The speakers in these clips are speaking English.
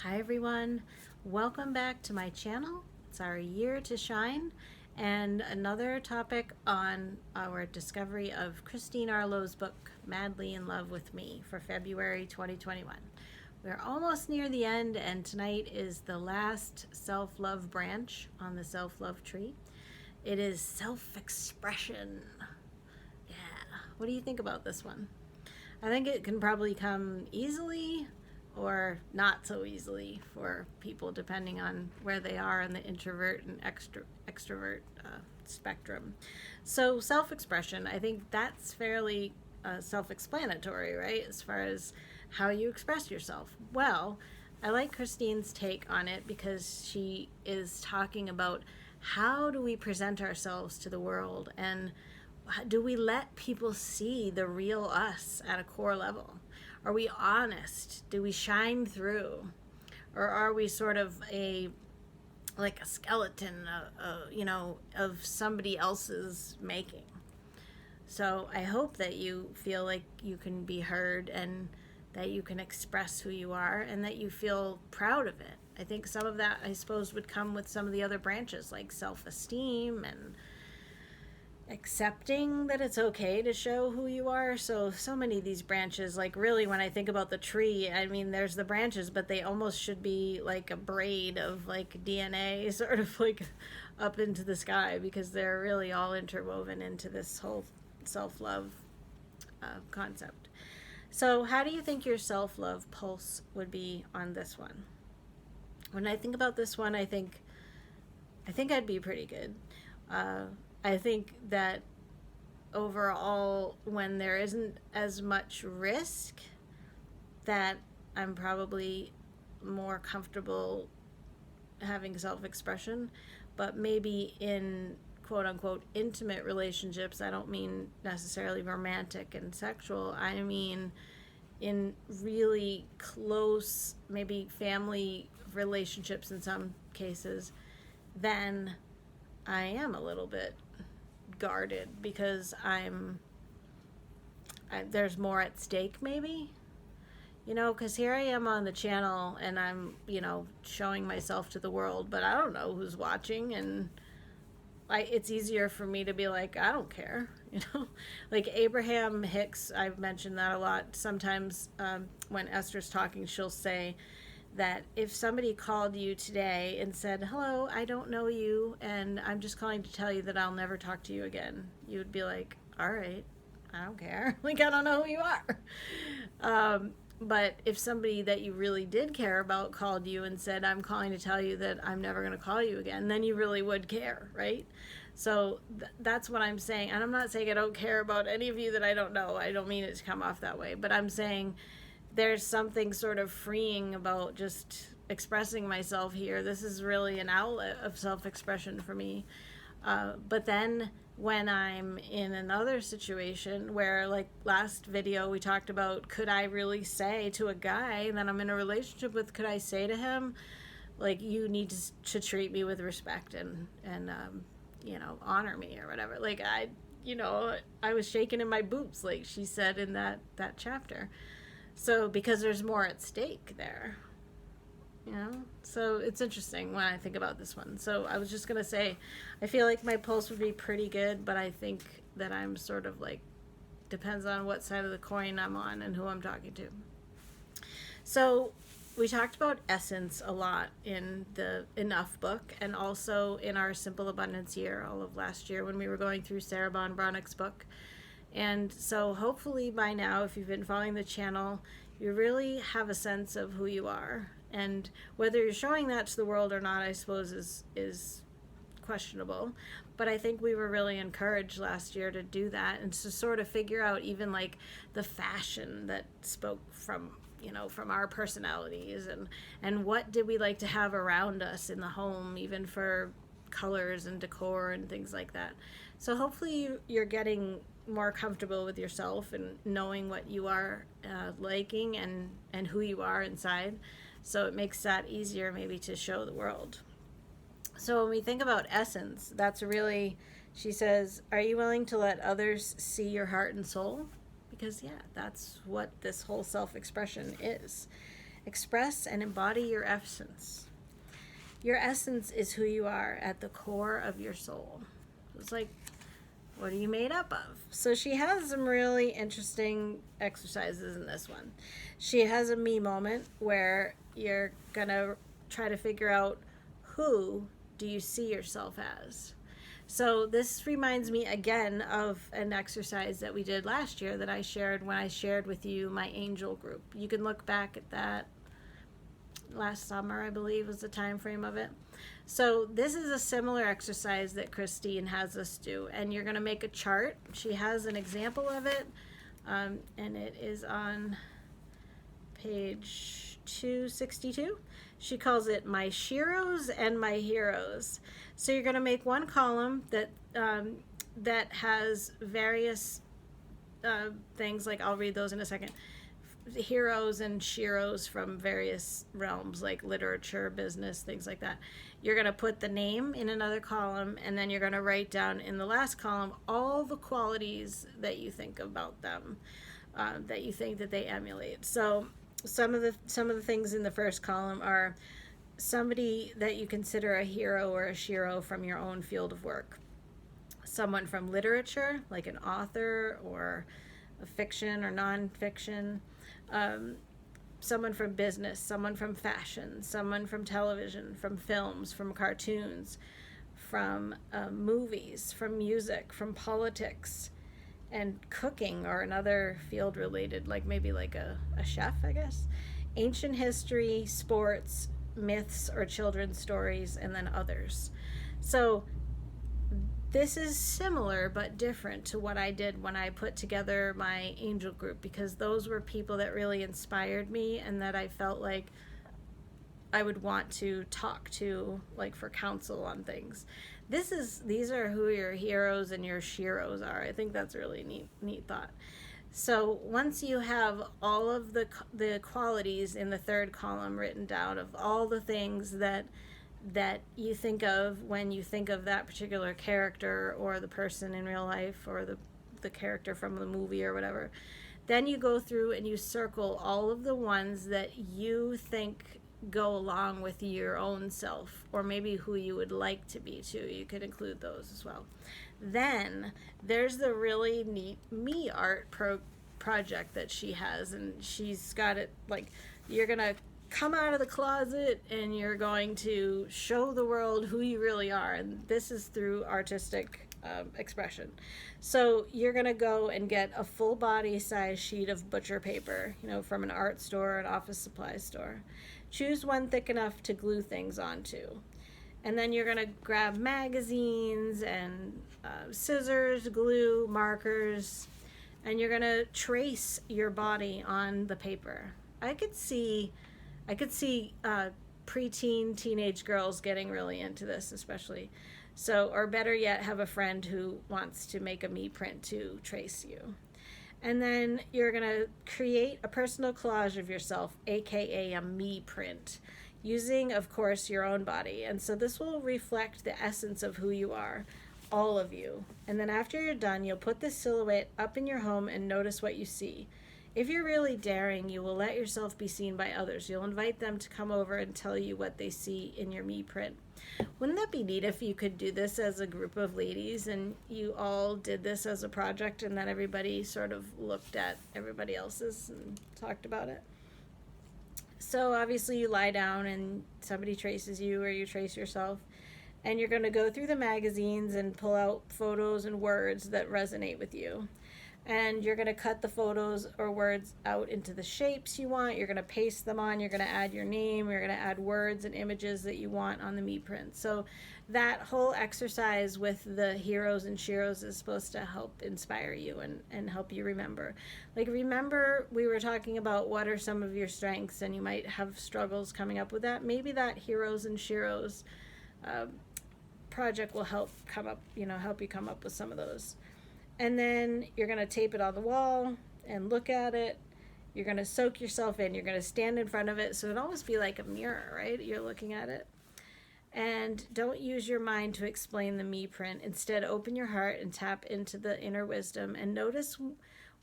Hi everyone, welcome back to my channel. It's our year to shine and another topic on our discovery of Christine Arylo's book, Madly in Love with Me, for February 2021. We're almost near the end and tonight is the last self-love branch on the self-love tree. It is self-expression. Yeah, what do you think about this one? I think it can probably come easily or not so easily for people depending on where they are in the introvert and extrovert spectrum. So self-expression, I think that's fairly self-explanatory, right? As far as how you express yourself. Well, I like Christine's take on it because she is talking about how do we present ourselves to the world, and do we let people see the real us at a core level? Are we honest? Do we shine through? Or are we sort of like a skeleton, of somebody else's making? So I hope that you feel like you can be heard and that you can express who you are and that you feel proud of it. I think some of that, I suppose, would come with some of the other branches like self-esteem and accepting that it's okay to show who you are. So many of these branches, like really when I think about the tree, I mean there's the branches, but they almost should be like a braid of like DNA sort of like up into the sky, because they're really all interwoven into this whole self-love concept. So how do you think your self-love pulse would be on this one? When I think about this one, I think I'd be pretty good. I think that overall, when there isn't as much risk, that I'm probably more comfortable having self-expression. But maybe in quote unquote intimate relationships, I don't mean necessarily romantic and sexual, I mean in really close, maybe family relationships in some cases, then I am a little bit guarded because there's more at stake, maybe, because here I am on the channel and I'm showing myself to the world, but I don't know who's watching, and it's easier for me to be like, I don't care, like Abraham Hicks, I've mentioned that a lot sometimes. When Esther's talking, she'll say that if somebody called you today and said, hello, I don't know you, and I'm just calling to tell you that I'll never talk to you again, you would be like, all right, I don't care. Like, I don't know who you are. But if somebody that you really did care about called you and said, I'm calling to tell you that I'm never going to call you again, then you really would care, right? So that's what I'm saying. And I'm not saying I don't care about any of you that I don't know. I don't mean it to come off that way. But I'm saying there's something sort of freeing about just expressing myself here. This is really an outlet of self-expression for me. But then when I'm in another situation where, like last video, we talked about, could I really say to a guy that I'm in a relationship with, could I say to him, like, you need to treat me with respect and honor me or whatever. Like, I was shaking in my boots, like she said in that chapter. So because there's more at stake there, so it's interesting when I think about this one. So I was just gonna say, I feel like my pulse would be pretty good, but I think that I'm sort of like, depends on what side of the coin I'm on and who I'm talking to. So we talked about essence a lot in the Enough book, and also in our Simple Abundance year, all of last year when we were going through Sarah Ban Breathnach's book. And so hopefully by now, if you've been following the channel, you really have a sense of who you are. And whether you're showing that to the world or not, I suppose is questionable. But I think we were really encouraged last year to do that and to sort of figure out even like the fashion that spoke from our personalities, and what did we like to have around us in the home, even for colors and decor and things like that. So hopefully you're getting more comfortable with yourself and knowing what you are liking and who you are inside. So it makes that easier maybe to show the world. So when we think about essence, that's really, she says, are you willing to let others see your heart and soul? Because yeah, that's what this whole self-expression is. Express and embody your essence. Your essence is who you are at the core of your soul. It's like, what are you made up of? So she has some really interesting exercises in this one. She has a me moment where you're going to try to figure out, who do you see yourself as? So this reminds me again of an exercise that we did last year that I shared when I shared with you my angel group. You can look back at that. Last summer, I believe, was the time frame of it. So this is a similar exercise that Christine has us do, and you're going to make a chart. She has an example of it, and it is on page 262. She calls it My Sheroes and My Heroes. So you're going to make one column that has various things, like I'll read those in a second. Heroes and sheroes from various realms, like literature, business, things like that. You're going to put the name in another column, and then you're going to write down in the last column all the qualities that you think about them, that you think that they emulate. So some of the things in the first column are somebody that you consider a hero or a shero from your own field of work. Someone from literature, like an author or a fiction or nonfiction. Someone from business, someone from fashion, someone from television, from films, from cartoons, from movies, from music, from politics, and cooking or another field related, like maybe like a chef, I guess. Ancient history, sports, myths or children's stories, and then others. So this is similar but different to what I did when I put together my angel group, because those were people that really inspired me and that I felt like I would want to talk to, like for counsel on things. These are who your heroes and your sheroes are. I think that's a really neat thought. So once you have all of the qualities in the third column written down of all the things that you think of when you think of that particular character or the person in real life or the character from the movie or whatever, then you go through and you circle all of the ones that you think go along with your own self, or maybe who you would like to be too. You could include those as well. Then there's the really neat me art project that she has, and she's got it like you're gonna come out of the closet and you're going to show the world who you really are, and this is through artistic expression. So you're going to go and get a full body size sheet of butcher paper, from an art store, an office supply store. Choose one thick enough to glue things onto, and then you're going to grab magazines and scissors, glue, markers, and you're going to trace your body on the paper. I could see preteen, teenage girls getting really into this, especially. So, or better yet, have a friend who wants to make a me print to trace you. And then you're going to create a personal collage of yourself, aka a me print, using, of course, your own body. And so this will reflect the essence of who you are, all of you. And then after you're done, you'll put this silhouette up in your home and notice what you see. If you're really daring, you will let yourself be seen by others. You'll invite them to come over and tell you what they see in your me print. Wouldn't that be neat if you could do this as a group of ladies and you all did this as a project, and then everybody sort of looked at everybody else's and talked about it? So obviously you lie down and somebody traces you or you trace yourself, and you're going to go through the magazines and pull out photos and words that resonate with you. And you're going to cut the photos or words out into the shapes you want. You're going to paste them on. You're going to add your name. You're going to add words and images that you want on the me print. So that whole exercise with the heroes and sheroes is supposed to help inspire you and help you remember. Like, remember we were talking about what are some of your strengths, and you might have struggles coming up with that. Maybe that heroes and sheroes project will help you come up with some of those. And then you're going to tape it on the wall and look at it. You're going to soak yourself in. You're going to stand in front of it. So it'd almost be like a mirror, right? You're looking at it. And don't use your mind to explain the me print. Instead, open your heart and tap into the inner wisdom and notice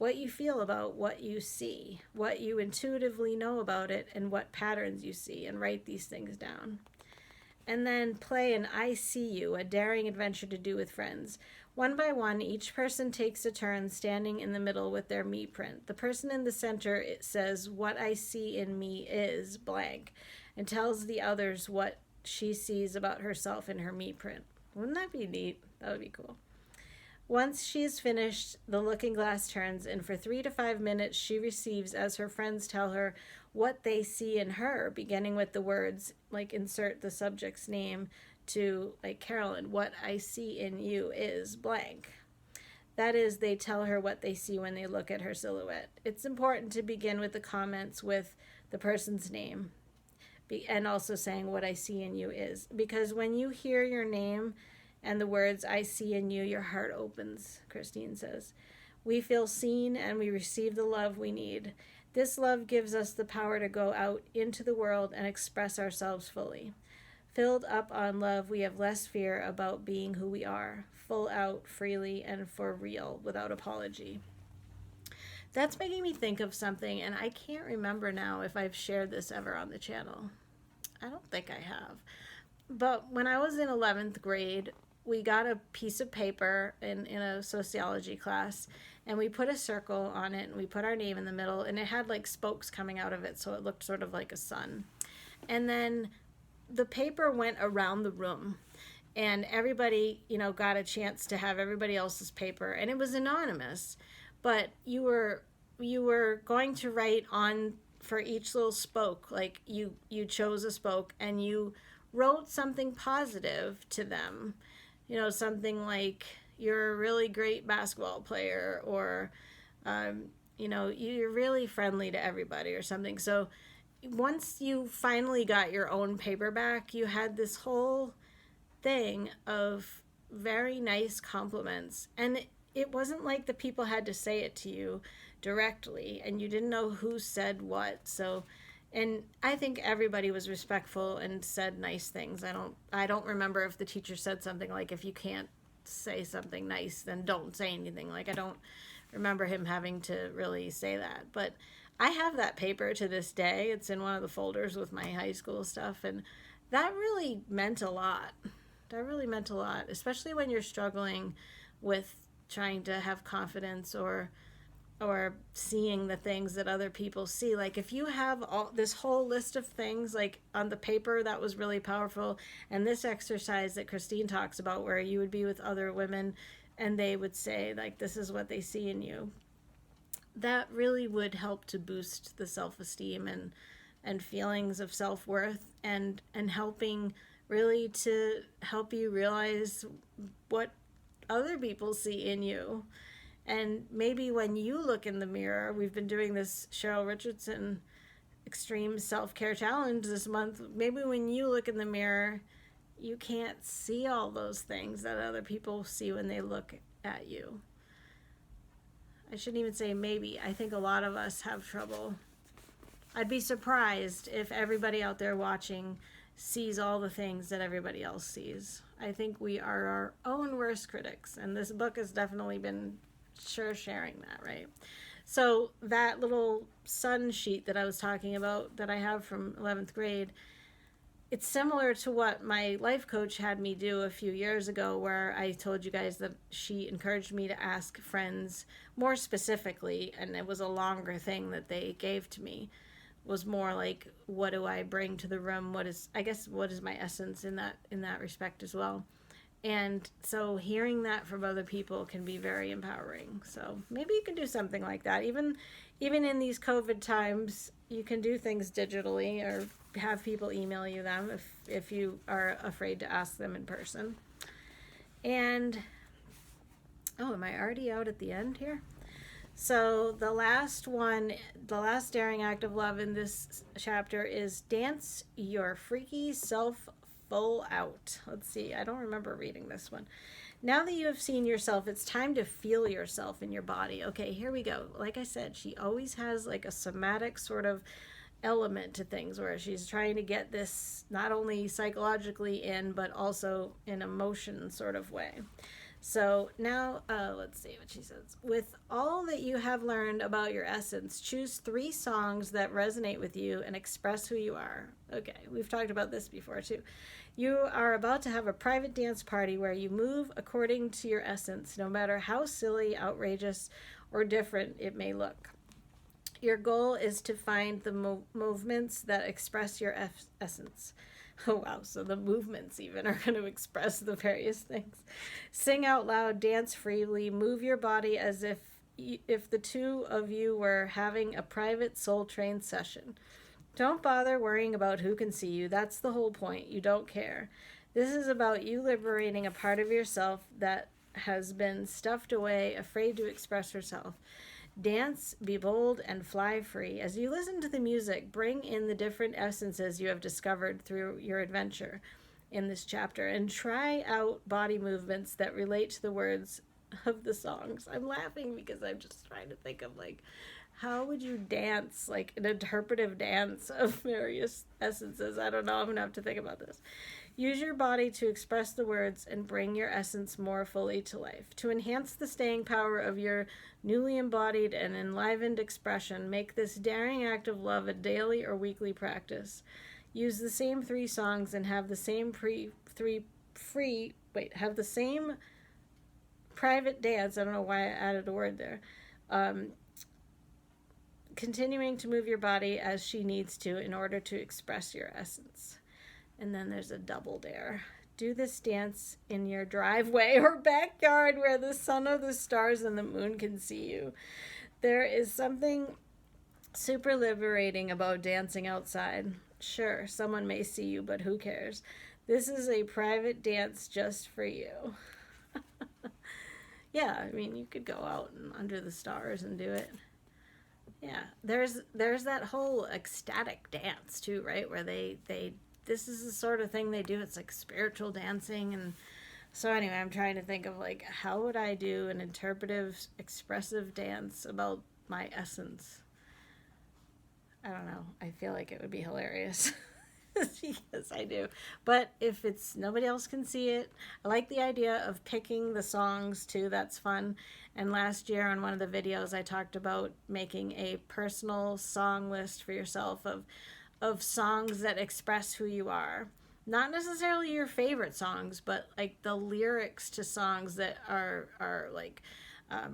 what you feel about what you see, what you intuitively know about it, and what patterns you see, and write these things down. And then play an I See You, a daring adventure to do with friends. One by one, each person takes a turn standing in the middle with their me print. The person in the center, it says, "What I see in me is blank," and tells the others what she sees about herself in her me print. Wouldn't that be neat? That would be cool. Once she is finished, the looking glass turns, and for 3 to 5 minutes she receives as her friends tell her what they see in her, beginning with the words, like insert the subject's name, to, like, Carolyn, "What I see in you is blank." That is, they tell her what they see when they look at her silhouette. It's important to begin with the comments with the person's name, and also saying "what I see in you is," because when you hear your name and the words "I see in you," your heart opens, Christine says. We feel seen and we receive the love we need. This love gives us the power to go out into the world and express ourselves fully. Filled up on love, we have less fear about being who we are, full out, freely, and for real, without apology. That's making me think of something, and I can't remember now if I've shared this ever on the channel. I don't think I have. But when I was in 11th grade, we got a piece of paper in a sociology class, and we put a circle on it, and we put our name in the middle, and it had like spokes coming out of it, so it looked sort of like a sun. And then the paper went around the room, and everybody, got a chance to have everybody else's paper, and it was anonymous, but you were going to write on for each little spoke, like you chose a spoke and you wrote something positive to them, something like, "You're a really great basketball player," or "You're really friendly to everybody," or something. So once you finally got your own paperback, you had this whole thing of very nice compliments, and it wasn't like the people had to say it to you directly, and you didn't know who said what. So, and I think everybody was respectful and said nice things. I don't remember if the teacher said something like, "If you can't say something nice, then don't say anything." Like, I don't remember him having to really say that. But I have that paper to this day. It's in one of the folders with my high school stuff, and that really meant a lot. That really meant a lot, especially when you're struggling with trying to have confidence or seeing the things that other people see. Like, if you have all this whole list of things like on the paper, that was really powerful. And this exercise that Christine talks about, where you would be with other women and they would say, like, "This is what they see in you," that really would help to boost the self-esteem and feelings of self-worth, and helping really to help you realize what other people see in you. And maybe when you look in the mirror, we've been doing this Cheryl Richardson Extreme Self-Care Challenge this month. Maybe when you look in the mirror, you can't see all those things that other people see when they look at you. I shouldn't even say maybe. I think a lot of us have trouble. I'd be surprised if everybody out there watching sees all the things that everybody else sees. I think we are our own worst critics, and this book has definitely been sharing that, right? So that little sun sheet that I was talking about that I have from 11th grade, it's similar to what my life coach had me do a few years ago, where I told you guys that she encouraged me to ask friends more specifically, and it was a longer thing that they gave to me. It was more like, what do I bring to the room? What is my essence in that respect as well? And so hearing that from other people can be very empowering. So maybe you can do something like that. Even in these COVID times, you can do things digitally, or have people email you them if you are afraid to ask them in person. And, am I already out at the end here? So the last daring act of love in this chapter is dance your freaky self full out. Let's see, I don't remember reading this one. Now that you have seen yourself, it's time to feel yourself in your body. Okay, here we go. Like I said, she always has like a somatic sort of element to things, where she's trying to get this not only psychologically in, but also in emotion sort of way. So now, let's see what she says. With all that you have learned about your essence, choose 3 songs that resonate with you and express who you are. Okay, we've talked about this before too. You are about to have a private dance party where you move according to your essence, no matter how silly, outrageous, or different it may look. Your goal is to find the movements that express your essence. Oh, wow. So the movements even are going to express the various things. Sing out loud, dance freely, move your body as if the two of you were having a private soul train session. Don't bother worrying about who can see you. That's the whole point. You don't care. This is about you liberating a part of yourself that has been stuffed away, afraid to express herself. Dance, be bold, and fly free. As you listen to the music, bring in the different essences you have discovered through your adventure in this chapter, and try out body movements that relate to the words of the songs. I'm laughing because I'm just trying to think of, like, how would you dance, like an interpretive dance of various essences? I don't know. I'm going to have to think about this. Use your body to express the words and bring your essence more fully to life. To enhance the staying power of your newly embodied and enlivened expression, make this daring act of love a daily or weekly practice. Use the same 3 songs and have the same have the same private dance. I don't know why I added a word there. Continuing to move your body as she needs to in order to express your essence. And then there's a double dare. Do this dance in your driveway or backyard where the sun or the stars and the moon can see you. There is something super liberating about dancing outside. Sure, someone may see you, but who cares? This is a private dance just for you. Yeah, I mean, you could go out and under the stars and do it. Yeah, there's that whole ecstatic dance too, right? Where they this is the sort of thing they do. It's like spiritual dancing. And so anyway, I'm trying to think of, like, how would I do an interpretive, expressive dance about my essence? I don't know. I feel like it would be hilarious. Because I do. But if it's nobody else can see it, I like the idea of picking the songs too. That's fun. And last year on one of the videos, I talked about making a personal song list for yourself of songs that express who you are. Not necessarily your favorite songs, but like the lyrics to songs that are like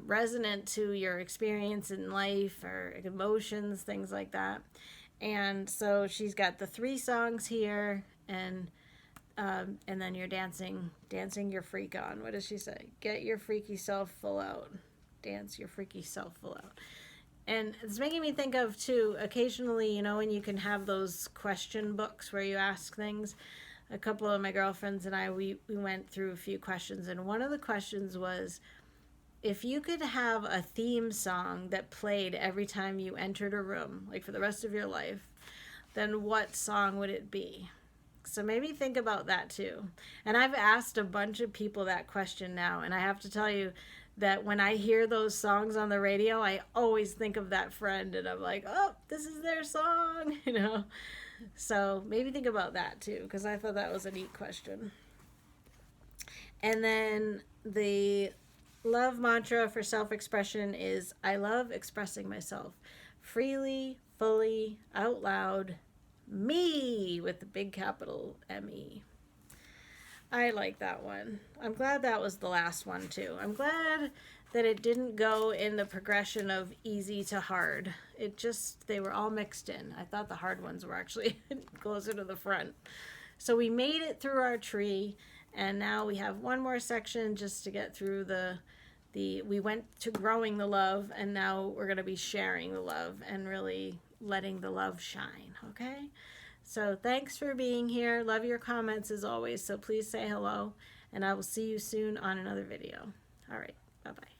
resonant to your experience in life or emotions, things like that. And so she's got the 3 songs here, and then you're dancing your freak on. What does she say? Get your freaky self full out. Dance your freaky self full out. And it's making me think of, too, occasionally, you know, when you can have those question books where you ask things. A couple of my girlfriends and I, we went through a few questions, and one of the questions was, if you could have a theme song that played every time you entered a room, like for the rest of your life, then what song would it be? So maybe think about that too. And I've asked a bunch of people that question now, and I have to tell you that when I hear those songs on the radio, I always think of that friend, and I'm like, oh, this is their song, you know? So maybe think about that too, because I thought that was a neat question. And then the love mantra for self-expression is, I love expressing myself freely, fully, out loud, me, with the big capital M-E. I like that one. I'm glad that was the last one too. I'm glad that it didn't go in the progression of easy to hard. They were all mixed in. I thought the hard ones were actually closer to the front. So we made it through our tree, and now we have one more section just to get through we went to growing the love, and now we're going to be sharing the love and really letting the love shine, okay? So thanks for being here. Love your comments as always, so please say hello, and I will see you soon on another video. All right, bye-bye.